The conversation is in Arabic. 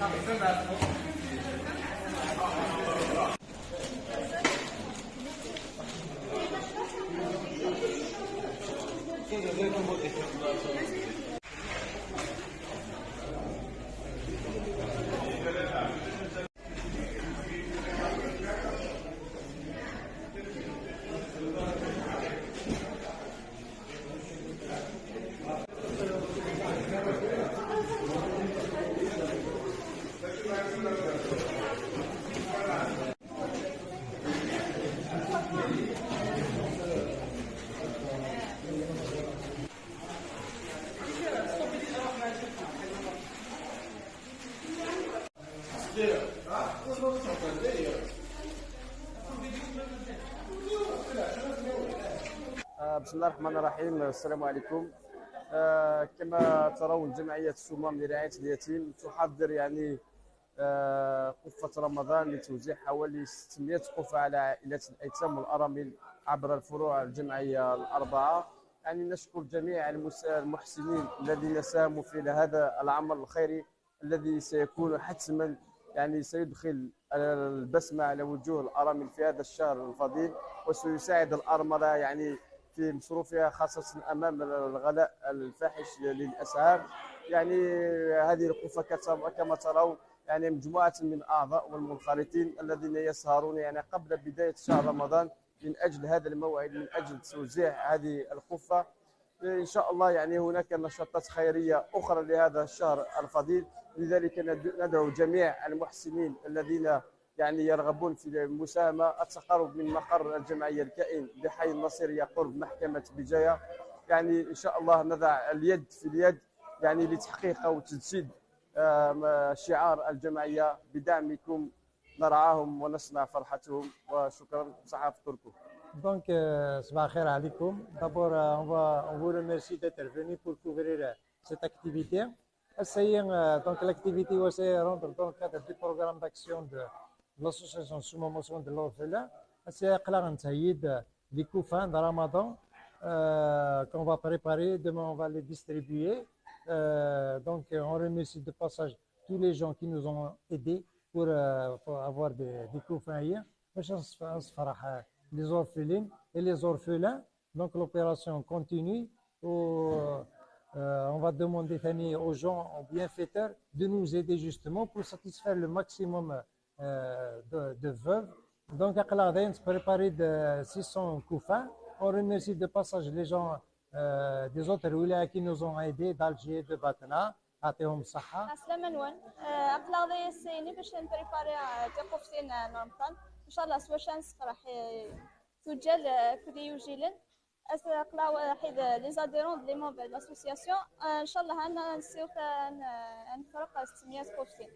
بسم الله الرحمن الرحيم. السلام عليكم. كما ترون جمعية السمام لرعاية اليتيم تحضر يعني قفة رمضان لتوزيع حوالي 600 قفة على عائلات الأيتام والأرامل عبر الفروع الجمعية الأربعة. يعني نشكر جميع المحسنين الذين ساهموا في هذا العمل الخيري الذي سيكون حتما يعني سيدخل البسمة على وجوه الأرامل في هذا الشهر الفضيل، وسيساعد الأرملة يعني في مصروفها خاصة أمام الغلاء الفاحش للأسعار. يعني هذه القفة كما ترون يعني مجموعة من الأعضاء والمنخرطين الذين يسهرون يعني قبل بداية شهر رمضان من أجل هذا الموعد، من أجل توزيع هذه القفة. إن شاء الله يعني هناك نشاطات خيرية أخرى لهذا الشهر الفضيل، لذلك ندعو جميع المحسنين الذين يعني يرغبون في المساهمة التقرب من مقر الجمعية الكائن بحي النصيرية قرب محكمة بجاية. يعني إن شاء الله نضع اليد في اليد يعني لتحقيق أو تجسيد شعار الجمعية بدعمكم نرعاهم ونصنع فرحتهم. وشكرا. صحة تركو. Donc, Sabah khair alaikum. D'abord, on vous remercie d'être venu pour couvrir cette activité. Donc, l'activité rentre dans le cadre du programme d'action de l'association Soumamotion de l'Orphelin. C'est les coufins de Ramadan qu'on va préparer. Demain, on va les distribuer. Donc, on remercie de passage tous les gens qui nous ont aidés pour avoir des coufins hier. Les orphelines et les orphelins. Donc l'opération continue. On va demander aux gens, aux bienfaiteurs, de nous aider justement pour satisfaire le maximum de veuves. Donc on a préparé de 600 coufins. On remercie de passage les gens des autres wilayas qui nous ont aidés d'Alger, de Batna. أعطيهم الصحة. السلام عليكم. أقلع السيني باش نبريباري تقفتين رمضان. إن شاء الله سوا شانس راح توجد كل يوجيلن. أقلع واحد لي زاديرون لي مونبر لاسوسياسيون. إن شاء الله أنا نسيو نفرق 600 قفتين.